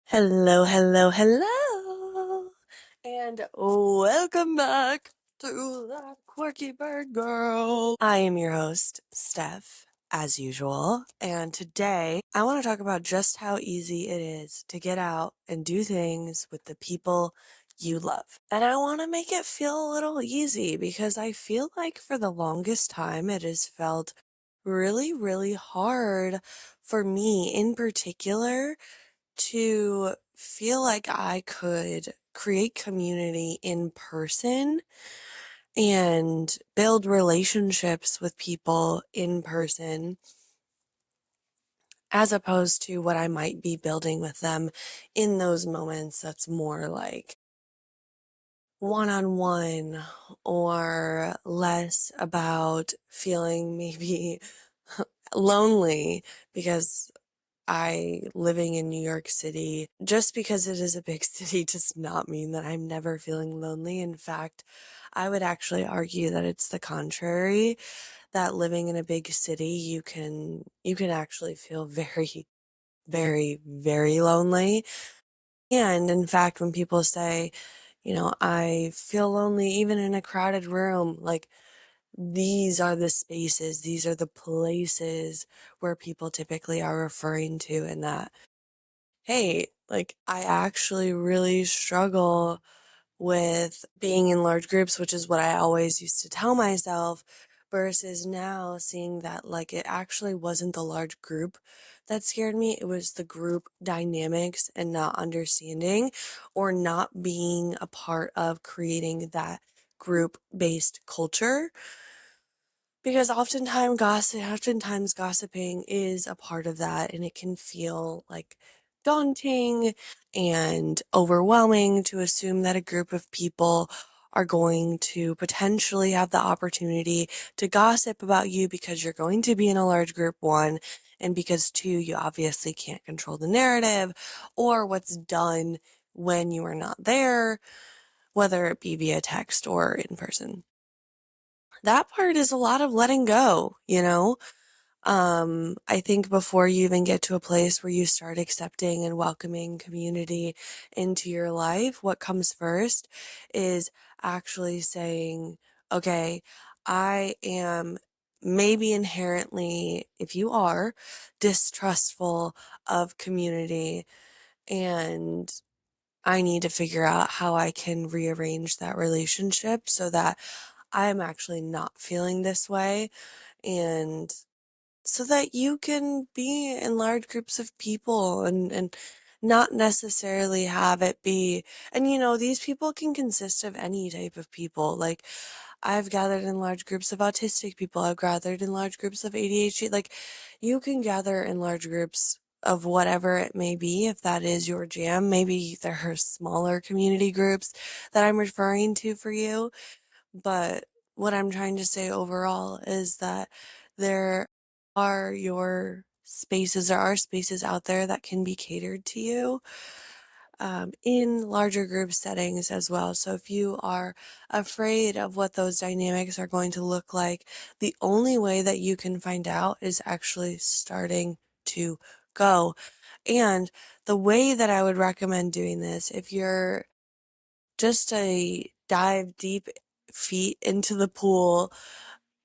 Hello, hello, hello, and welcome back to That Quirky Bird Girl. I am your host, Steph, as usual, and today I want to talk about just how easy it is to get out and do things with the people you love. And I want to make it feel a little easy because I feel like for the longest time it has felt really, really hard for me in particular to feel like I could create community in person and build relationships with people in person as opposed to what I might be building with them in those moments that's more like one on one or less about feeling maybe lonely because living in New York City, just because it is a big city does not mean that I'm never feeling lonely. In fact, I would actually argue that it's the contrary, that living in a big city, you can actually feel very, very, very lonely. And in fact, when people say, I feel lonely even in a crowded room, like these are the spaces, these are the places where people typically are referring to in that hey, like I actually really struggle with being in large groups, which is what I always used to tell myself, versus now seeing that like it actually wasn't the large group that scared me. It was the group dynamics and not understanding or not being a part of creating that group based culture because oftentimes gossiping is a part of that, and it can feel like daunting and overwhelming to assume that a group of people are going to potentially have the opportunity to gossip about you because you're going to be in a large group, one, and because two, you obviously can't control the narrative or what's done when you are not there, whether it be via text or in person. That part is a lot of letting go, you know? I think before you even get to a place where you start accepting and welcoming community into your life, what comes first is actually saying, okay, I am maybe inherently, if you are, distrustful of community, and I need to figure out how I can rearrange that relationship so that I'm actually not feeling this way, and so that you can be in large groups of people and not necessarily have it be, and these people can consist of any type of people. Like I've gathered in large groups of autistic people, I've gathered in large groups of ADHD. Like you can gather in large groups of whatever it may be if that is your jam. Maybe there are smaller community groups that I'm referring to for you, but what I'm trying to say overall is that there there are spaces out there that can be catered to you in larger group settings as well. So if you are afraid of what those dynamics are going to look like, the only way that you can find out is actually starting to go. And the way that I would recommend doing this, if you're just a dive deep feet into the pool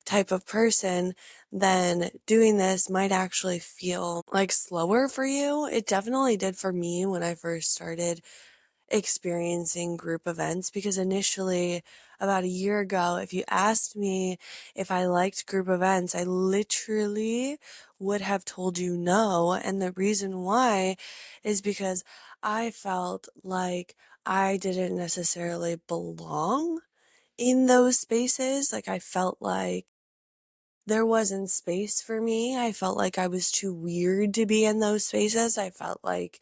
type of person, then doing this might actually feel like slower for you. It definitely did for me when I first started experiencing group events because initially, about a year ago, if you asked me if I liked group events, I literally would have told you no. And the reason why is because I felt like I didn't necessarily belong in those spaces. Like I felt like there wasn't space for me. I felt like I was too weird to be in those spaces. I felt like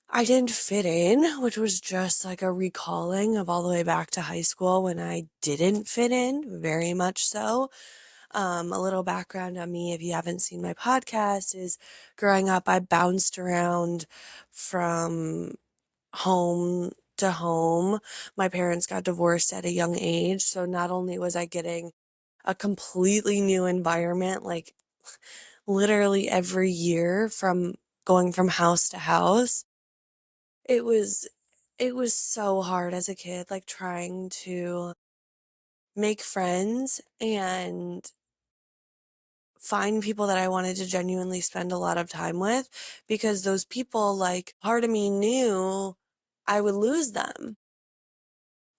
I didn't fit in, which was just like a recalling of all the way back to high school when I didn't fit in, very much so. A little background on me, if you haven't seen my podcast, is growing up, I bounced around from home to home. My parents got divorced at a young age, so not only was I getting a completely new environment, like literally every year from going from house to house, It was it was so hard as a kid, like, trying to make friends and find people that I wanted to genuinely spend a lot of time with, because those people, like, part of me knew I would lose them.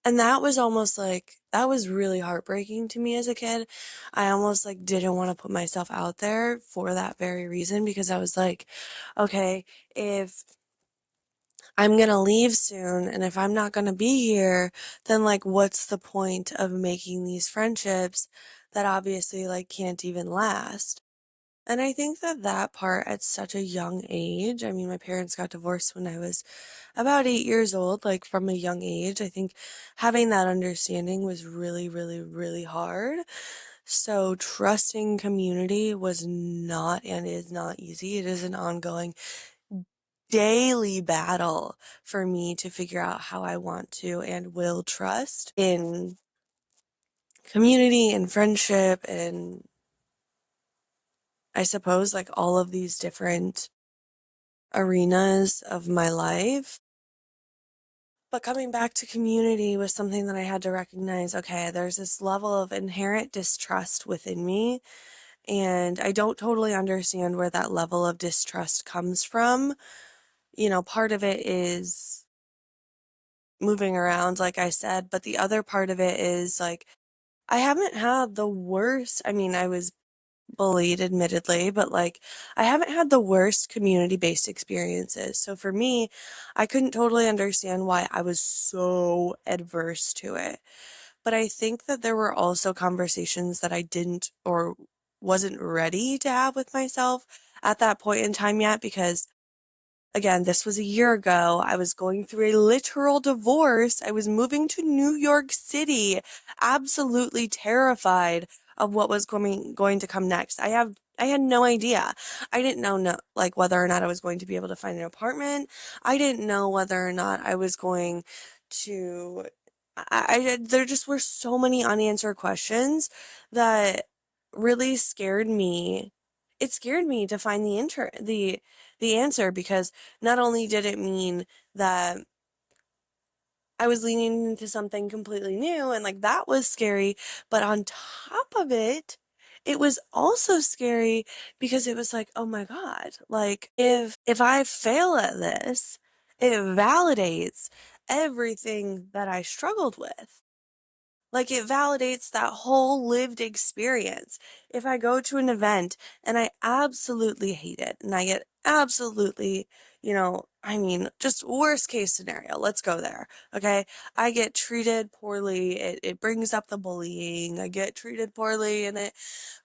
And that was almost like that was really heartbreaking to me as a kid. I almost, like, didn't wanna put myself out there for that very reason, because I was like, "Okay, if I'm gonna leave soon, and if I'm not gonna be here, then, like, what's the point of making these friendships that obviously, like, can't even last?" And I think that that part at such a young age, I mean, my parents got divorced when I was about 8 years old, like, from a young age. I think having that understanding was really, really, really hard. So trusting community was not and is not easy. It is an ongoing daily battle for me to figure out how I want to and will trust in community and friendship and I suppose, like, all of these different arenas of my life. But coming back to community was something that I had to recognize, okay, there's this level of inherent distrust within me, and I don't totally understand where that level of distrust comes from. You know, part of it is moving around, like I said, but the other part of it is, like, I haven't had the worst. I mean, I was bullied admittedly, but, like, I haven't had the worst community-based experiences. So for me, I couldn't totally understand why I was so adverse to it. But I think that there were also conversations that I didn't or wasn't ready to have with myself at that point in time yet, because again, this was a year ago. I was going through a literal divorce. I was moving to New York City, absolutely terrified of what was going to come next. I had no idea. I didn't know no, like, whether or not I was going to be able to find an apartment. I didn't know whether or not I was going to there just were so many unanswered questions that really scared me. It scared me to find the answer, because not only did it mean that I was leaning into something completely new and, like, that was scary, but on top of it, it was also scary because it was like, "Oh my god, like, if I fail at this, it validates everything that I struggled with." Like, it validates that whole lived experience. If I go to an event and I absolutely hate it and I get absolutely, I mean, just worst case scenario, let's go there. Okay. I get treated poorly. It brings up the bullying. I get treated poorly and it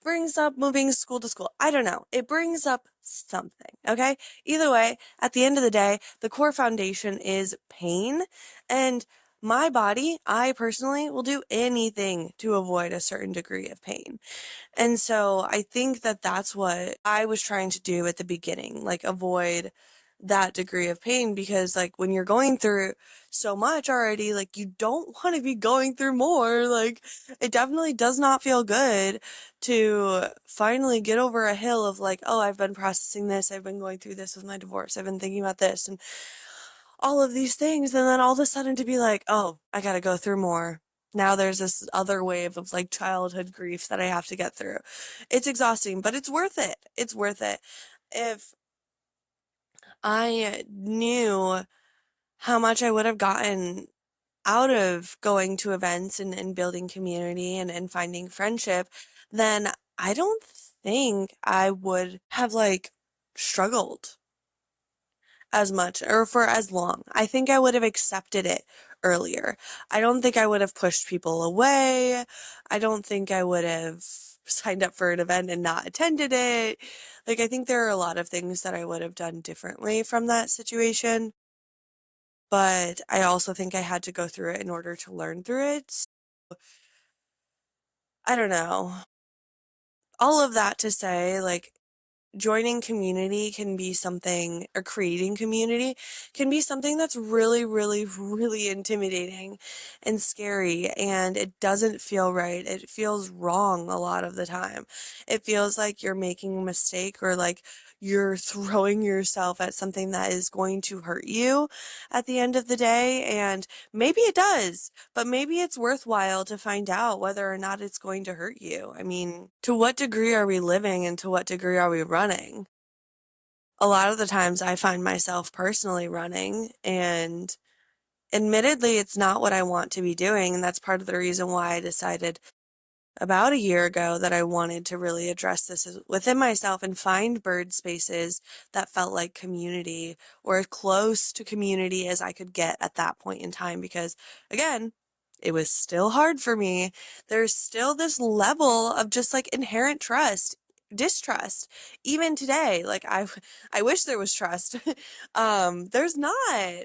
brings up moving school to school. I don't know. It brings up something. Okay. Either way, at the end of the day, the core foundation is pain. And my body, I personally will do anything to avoid a certain degree of pain. And so I think that that's what I was trying to do at the beginning, like, avoid that degree of pain, because, like, when you're going through so much already, like, you don't want to be going through more. Like, it definitely does not feel good to finally get over a hill of, like, oh, I've been processing this, I've been going through this with my divorce, I've been thinking about this and all of these things, and then all of a sudden to be like, "Oh, I gotta go through more." Now there's this other wave of, like, childhood grief that I have to get through. It's exhausting, but it's worth it. It's worth it. If I knew how much I would have gotten out of going to events and building community and finding friendship, then I don't think I would have, like, struggled as much or for as long. I think I would have accepted it earlier. I don't think I would have pushed people away. I don't think I would have signed up for an event and not attended it. Like, I think there are a lot of things that I would have done differently from that situation, but I also think I had to go through it in order to learn through it. I don't know. All of that to say, like, joining community can be something, or creating community can be something that's really, really, really intimidating and scary, and it doesn't feel right. It feels wrong a lot of the time. It feels like you're making a mistake, or like you're throwing yourself at something that is going to hurt you at the end of the day. And maybe it does, but maybe it's worthwhile to find out whether or not it's going to hurt you. I mean, to what degree are we living and to what degree are we running? A lot of the times I find myself personally running, and admittedly, it's not what I want to be doing. And that's part of the reason why I decided about a year ago that I wanted to really address this within myself and find bird spaces that felt like community or as close to community as I could get at that point in time. Because again, it was still hard for me. There's still this level of just like inherent distrust. Even today, like I wish there was trust. There's not.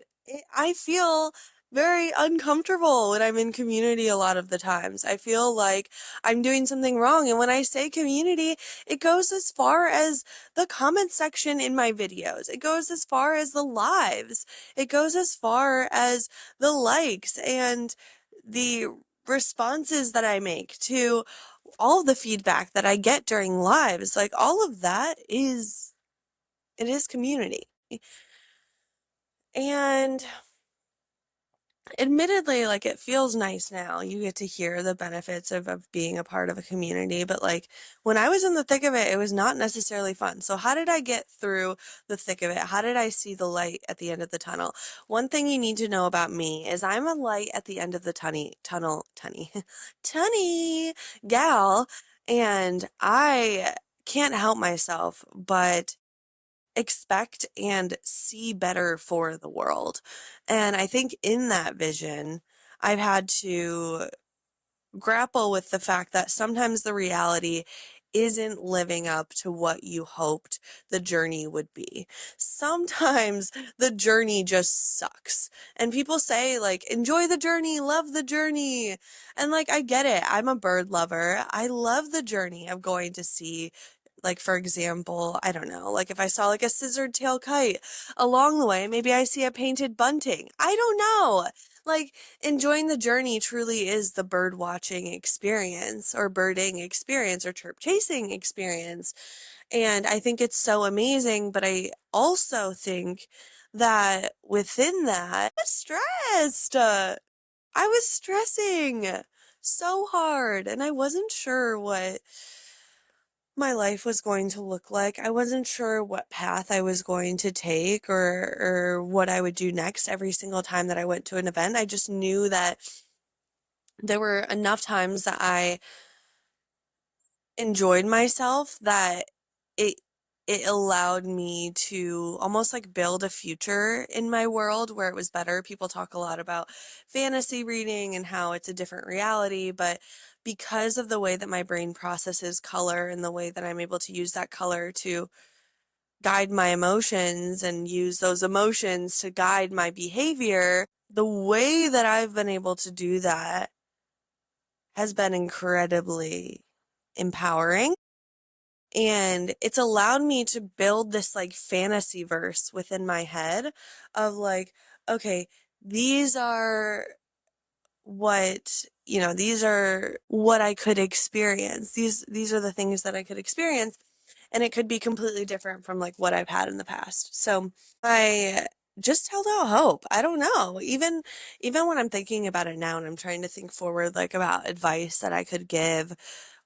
I feel very uncomfortable when I'm in community a lot of the times. I feel like I'm doing something wrong. And when I say community, it goes as far as the comment section in my videos. It goes as far as the lives. It goes as far as the likes and the responses that I make to all the feedback that I get during lives. Like all of that it is community. And admittedly, like it feels nice now. You get to hear the benefits of being a part of a community. But like when I was in the thick of it, it was not necessarily fun. So how did I get through the thick of it? How did I see the light at the end of the tunnel? One thing you need to know about me is I'm a light at the end of the tunny gal. And I can't help myself but expect and see better for the world. And I think in that vision, I've had to grapple with the fact that sometimes the reality isn't living up to what you hoped the journey would be. Sometimes the journey just sucks. And people say, like, enjoy the journey, love the journey. And, like, I get it. I'm a bird lover. I love the journey of going to see. Like, for example, I don't know, like if I saw like a scissored tail kite along the way, maybe I see a painted bunting. I don't know. Like, enjoying the journey truly is the bird watching experience or birding experience or chirp chasing experience. And I think it's so amazing. But I also think that within that, I was stressed. I was stressing so hard and I wasn't sure what my life was going to look like. I wasn't sure what path I was going to take or what I would do next every single time that I went to an event. I just knew that there were enough times that I enjoyed myself that it it allowed me to almost like build a future in my world where it was better. People talk a lot about fantasy reading and how it's a different reality, but because of the way that my brain processes color and the way that I'm able to use that color to guide my emotions and use those emotions to guide my behavior, the way that I've been able to do that has been incredibly empowering. And it's allowed me to build this like fantasy verse within my head of like, okay, these are these are what I could experience. These are the things that I could experience. And it could be completely different from like what I've had in the past. So I just held out hope. I don't know. Even when I'm thinking about it now and I'm trying to think forward like about advice that I could give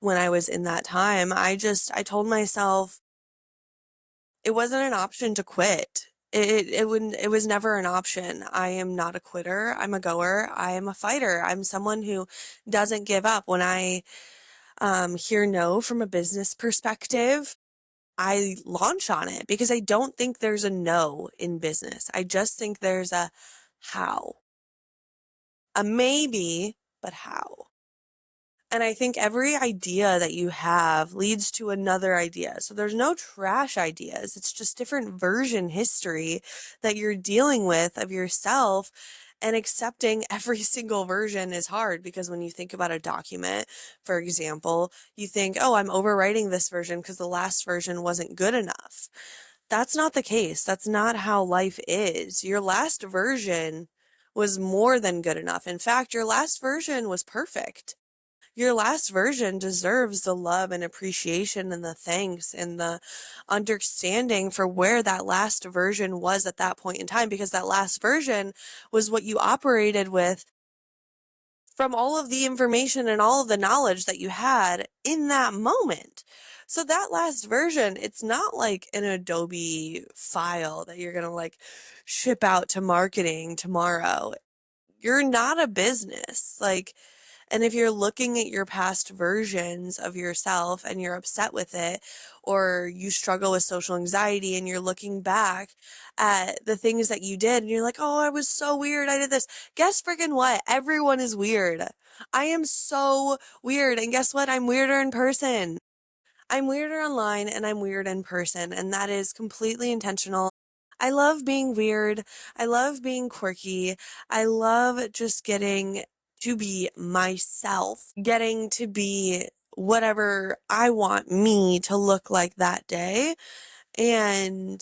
when I was in that time, I told myself it wasn't an option to quit. It was never an option. I am not a quitter. I'm a goer. I am a fighter. I'm someone who doesn't give up. When I hear no from a business perspective, I launch on it because I don't think there's a no in business. I just think there's a how. A maybe, but how? And I think every idea that you have leads to another idea. So there's no trash ideas. It's just different version history that you're dealing with of yourself. And accepting every single version is hard because when you think about a document, for example, you think, oh, I'm overwriting this version because the last version wasn't good enough. That's not the case. That's not how life is. Your last version was more than good enough. In fact, your last version was perfect. your last version deserves the love and appreciation and the thanks and the understanding for where that last version was at that point in time, because that last version was what you operated with from all of the information and all of the knowledge that you had in that moment. So that last version, it's not like an Adobe file that you're going to like ship out to marketing tomorrow. You're not a business. Like, and if you're looking at your past versions of yourself and you're upset with it, or you struggle with social anxiety and you're looking back at the things that you did and you're like, oh, I was so weird, I did this. Guess friggin' what? Everyone is weird. I am so weird. And guess what? I'm weirder in person. I'm weirder online and I'm weird in person, and that is completely intentional. I love being weird. I love being quirky. I love just getting to be myself, getting to be whatever I want me to look like that day. And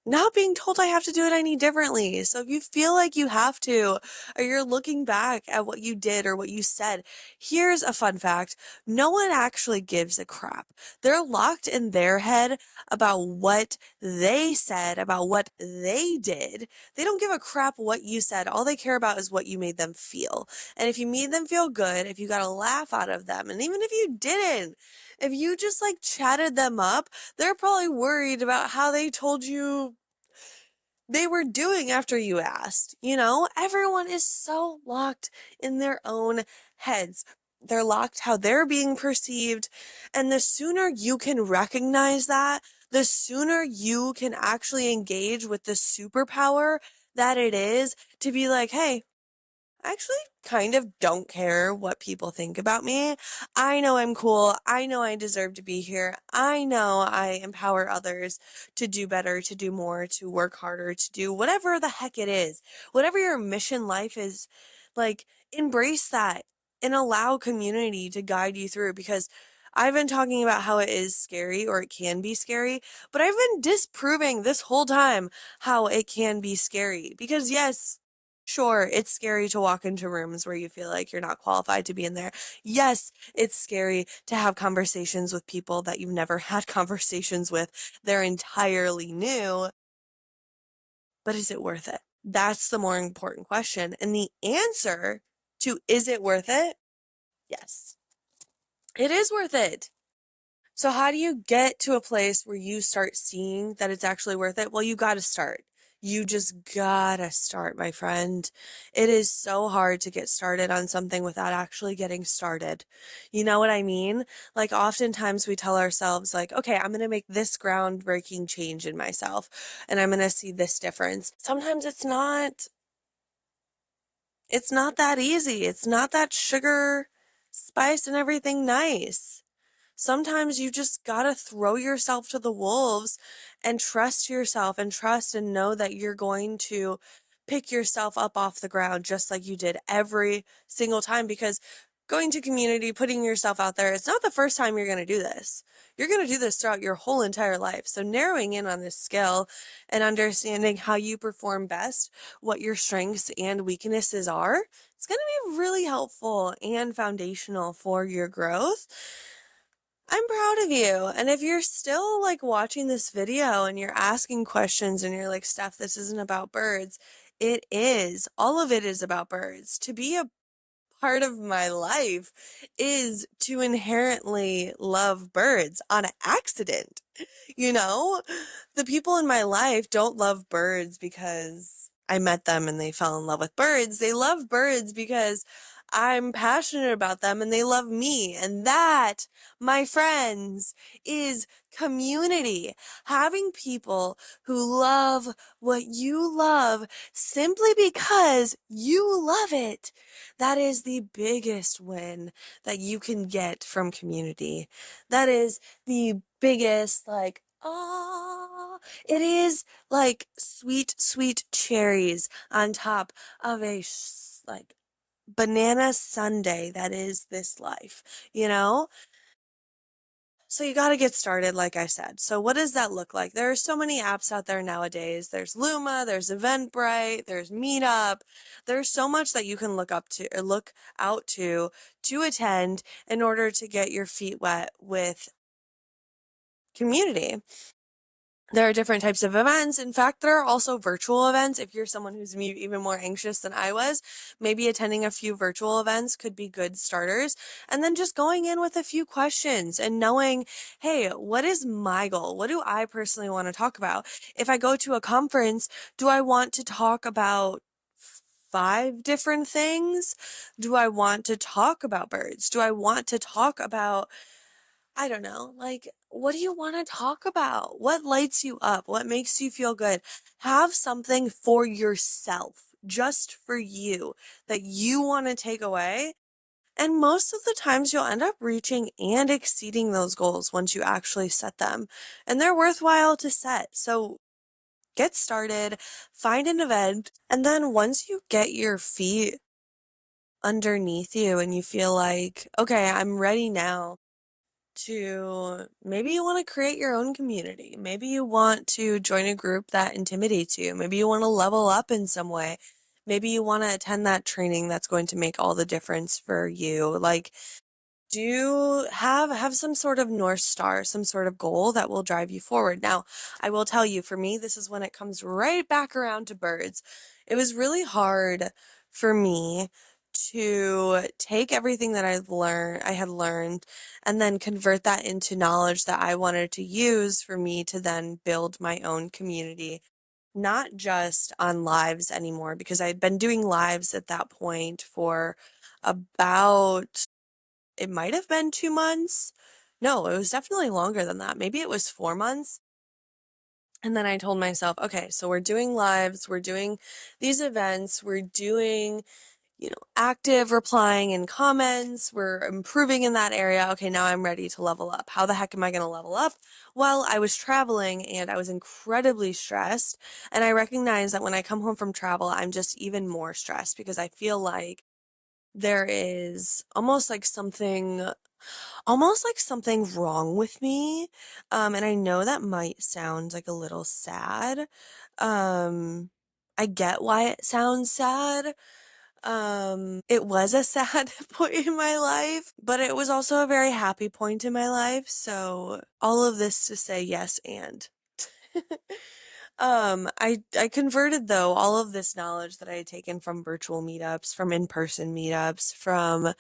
not being told I have to do it any differently. So if you feel like you have to, or you're looking back at what you did or what you said, here's a fun fact. No one actually gives a crap. They're locked in their head about what they said, about what they did. They don't give a crap what you said. All they care about is what you made them feel. And if you made them feel good, if you got a laugh out of them, and even if you didn't, if you just like chatted them up, they're probably worried about how they told you they were doing after you asked. You know, everyone is so locked in their own heads. They're locked how they're being perceived. And the sooner you can recognize that, the sooner you can actually engage with the superpower that it is to be like, hey, I actually kind of don't care what people think about me. I know I'm cool. I know I deserve to be here. I know I empower others to do better, to do more, to work harder, to do whatever the heck it is. Whatever your mission life is, like embrace that and allow community to guide you through, because I've been talking about how it is scary or it can be scary, but I've been disproving this whole time how it can be scary, because yes, sure, it's scary to walk into rooms where you feel like you're not qualified to be in there. Yes, it's scary to have conversations with people that you've never had conversations with. They're entirely new, but is it worth it? That's the more important question. And the answer to is it worth it? Yes, it is worth it. So how do you get to a place where you start seeing that it's actually worth it? Well, you got to start. You just gotta start, my friend. It is so hard to get started on something without actually getting started. You know what I mean? Like oftentimes we tell ourselves like, okay, I'm going to make this groundbreaking change in myself and I'm going to see this difference. Sometimes it's not that easy. It's not that sugar, spice and everything nice. Sometimes you just gotta throw yourself to the wolves and trust yourself and trust and know that you're going to pick yourself up off the ground just like you did every single time, because going to community, putting yourself out there, it's not the first time you're going to do this. You're going to do this throughout your whole entire life. So narrowing in on this skill and understanding how you perform best, what your strengths and weaknesses are, it's going to be really helpful and foundational for your growth. I'm proud of you. And if you're still like watching this video and you're asking questions and you're like, Steph, this isn't about birds. It is. All of it is about birds. To be a part of my life is to inherently love birds on accident. You know, the people in my life don't love birds because I met them and they fell in love with birds. They love birds because I'm passionate about them and they love me. And that, my friends, is community. Having people who love what you love simply because you love it. That is the biggest win that you can get from community. That is the biggest, like, oh, it is like sweet, sweet cherries on top of a like banana sundae that is this life, you know? So you got to get started, like I said. So what does that look like? There are so many apps out there nowadays. There's Luma, there's Eventbrite, there's Meetup. There's so much that you can look up to or look out to attend in order to get your feet wet with community. There are different types of events. In fact, there are also virtual events. If you're someone who's even more anxious than I was, maybe attending a few virtual events could be good starters. And then just going in with a few questions and knowing, hey, what is my goal? What do I personally want to talk about? If I go to a conference, do I want to talk about five different things? Do I want to talk about birds? Do I want to talk about, I don't know, like, what do you want to talk about? What lights you up? What makes you feel good? Have something for yourself, just for you, that you want to take away. And most of the times you'll end up reaching and exceeding those goals once you actually set them. And they're worthwhile to set. So get started, find an event, and then once you get your feet underneath you and you feel like, okay, I'm ready now to maybe you want to create your own community. Maybe you want to join a group that intimidates you. Maybe you want to level up in some way. Maybe you want to attend that training that's going to make all the difference for you. Like, do have some sort of North Star, some sort of goal that will drive you forward. Now, I will tell you, for me, this is when it comes right back around to birds. It was really hard for me to take everything that I had learned, and then convert that into knowledge that I wanted to use for me to then build my own community, not just on lives anymore, because I had been doing lives at that point for about, it might have been 2 months. No, it was definitely longer than that. Maybe it was 4 months. And then I told myself, okay, so we're doing lives, we're doing these events, we're doing, active replying in comments, we're improving in that area. Okay, now I'm ready to level up. How the heck am I going to level up? Well, I was traveling and I was incredibly stressed. And I recognize that when I come home from travel, I'm just even more stressed because I feel like there is almost like something wrong with me. And I know that might sound like a little sad. Um, I get why it sounds sad. It was a sad point in my life, but it was also a very happy point in my life. So all of this to say yes and. I converted though all of this knowledge that I had taken from virtual meetups, from in-person meetups, from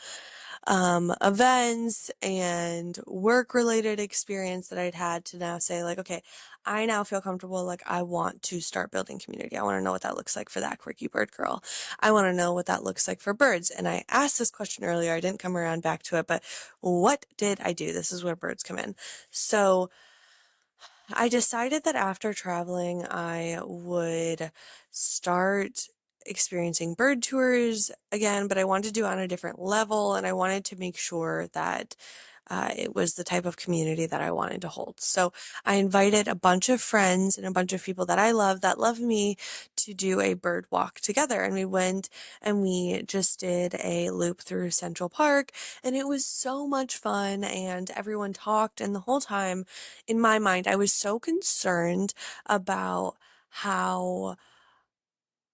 events and work-related experience that I'd had to now say like, okay, I now feel comfortable. Like I want to start building community. I want to know what that looks like for That Quirky Bird Girl. I want to know what that looks like for birds. And I asked this question earlier. I didn't come around back to it, but what did I do? This is where birds come in. So I decided that after traveling, I would start experiencing bird tours again, but I wanted to do it on a different level, and I wanted to make sure that it was the type of community that I wanted to hold. So I invited a bunch of friends and a bunch of people that love me to do a bird walk together. And we went and we just did a loop through Central Park, and it was so much fun. And everyone talked, and the whole time in my mind, I was so concerned about how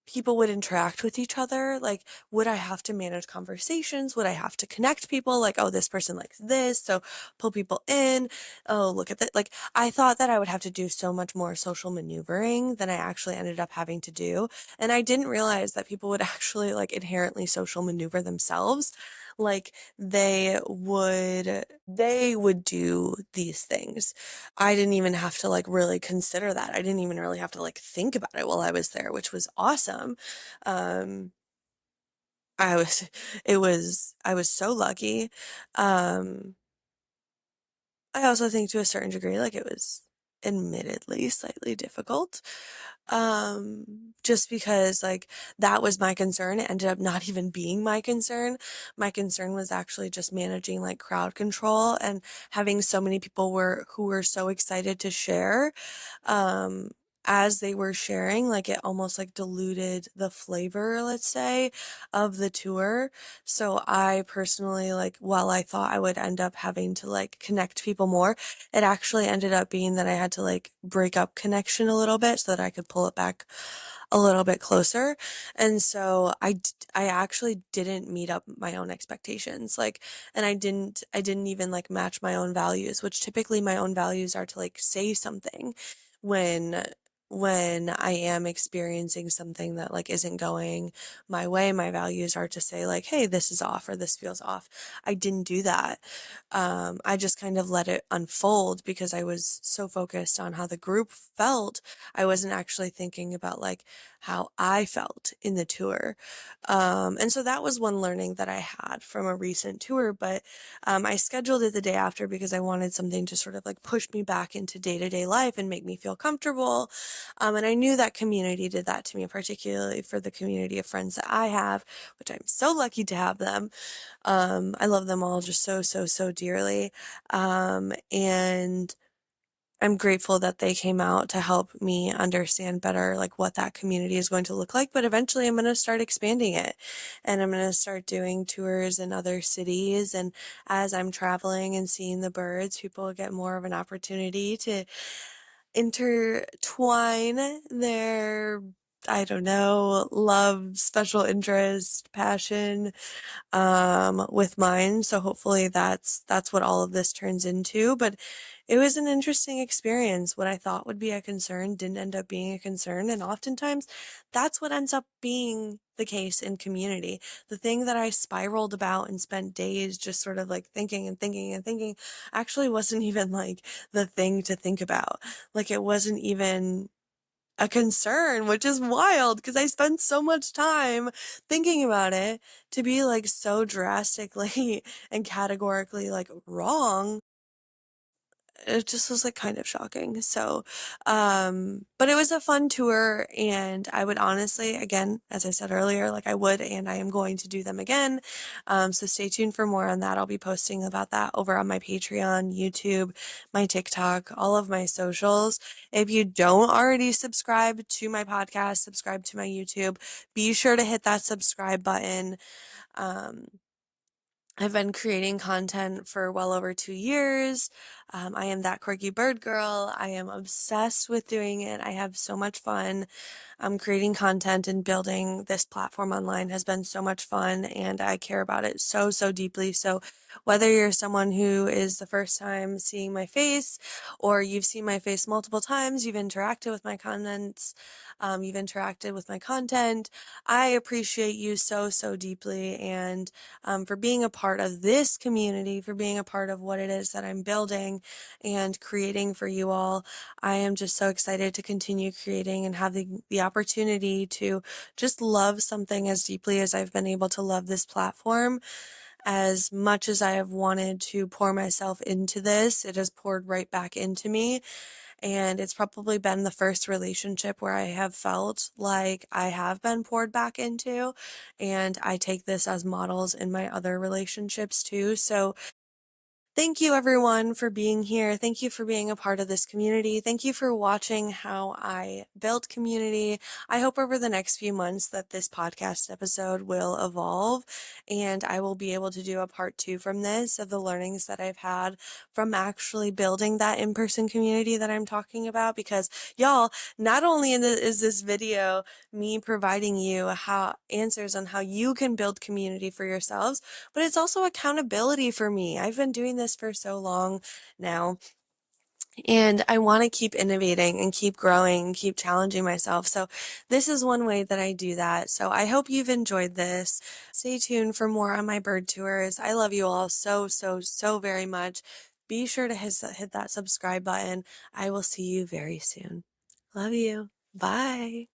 people would interact with each other. Like, would I have to manage conversations? Would I have to connect people? Like, oh, this person likes this, so pull people in. Oh, look at that. Like, I thought that I would have to do so much more social maneuvering than I actually ended up having to do. And I didn't realize that people would actually like inherently social maneuver themselves. Like they would do these things. I didn't even have to like really consider that. I didn't even really have to like think about it while I was there, which was awesome. Um, I was, I was so lucky. Um, I also think to a certain degree, like it was admittedly slightly difficult. Just because like that was my concern. It ended up not even being my concern. My concern was actually just managing like crowd control and having so many people who were so excited to share. Um, as they were sharing, like it almost like diluted the flavor, let's say, of the tour. So I personally, like, while I thought I would end up having to like connect people more, it actually ended up being that I had to like break up connection a little bit so that I could pull it back a little bit closer. And so I actually didn't meet up my own expectations. Like, and I didn't even like match my own values, which typically my own values are to like say something when I am experiencing something that like isn't going my way. My values are to say like, hey, this is off or this feels off. I didn't do that. I just kind of let it unfold because I was so focused on how the group felt. I wasn't actually thinking about like how I felt in the tour. And so that was one learning that I had from a recent tour, but I scheduled it the day after because I wanted something to sort of like push me back into day to day life and make me feel comfortable. And I knew that community did that to me, particularly for the community of friends that I have, which I'm so lucky to have them. I love them all just so, so, so dearly. And I'm grateful that they came out to help me understand better like what that community is going to look like, but eventually I'm going to start expanding it and I'm going to start doing tours in other cities, and as I'm traveling and seeing the birds, people get more of an opportunity to intertwine their, I don't know, love, special interest, passion, with mine. So hopefully that's what all of this turns into. But it was an interesting experience. What I thought would be a concern didn't end up being a concern. And oftentimes that's what ends up being the case in community. The thing that I spiraled about and spent days just sort of like thinking and thinking and thinking actually wasn't even like the thing to think about. Like it wasn't even a concern, which is wild because I spent so much time thinking about it to be like so drastically and categorically like wrong. It just was like kind of shocking. So, but it was a fun tour, and I would honestly, again, as I said earlier, like I would and I am going to do them again. So stay tuned for more on that. I'll be posting about that over on my Patreon, YouTube, my TikTok, all of my socials. If you don't already subscribe to my podcast, subscribe to my YouTube, be sure to hit that subscribe button. Um, I've been creating content for well over 2 years. I am That Quirky Bird Girl. I am obsessed with doing it. I have so much fun. Creating content and building this platform online has been so much fun, and I care about it so, so deeply. So, whether you're someone who is the first time seeing my face, or you've seen my face multiple times, you've interacted with my comments, you've interacted with my content, I appreciate you so, so deeply. And for being a part of this community, for being a part of what it is that I'm building and creating for you all. I am just so excited to continue creating and having the opportunity to just love something as deeply as I've been able to love this platform. As much as I have wanted to pour myself into this, it has poured right back into me. And it's probably been the first relationship where I have felt like I have been poured back into. And I take this as models in my other relationships too. So thank you everyone for being here. Thank you for being a part of this community. Thank you for watching how I build community. I hope over the next few months that this podcast episode will evolve and I will be able to do a part 2 from this of the learnings that I've had from actually building that in-person community that I'm talking about. Because y'all, not only is this video me providing you how answers on how you can build community for yourselves, but it's also accountability for me. I've been doing this for so long now, and I want to keep innovating and keep growing, and keep challenging myself. So this is one way that I do that. So I hope you've enjoyed this. Stay tuned for more on my bird tours. I love you all so, so, so very much. Be sure to hit that subscribe button. I will see you very soon. Love you. Bye.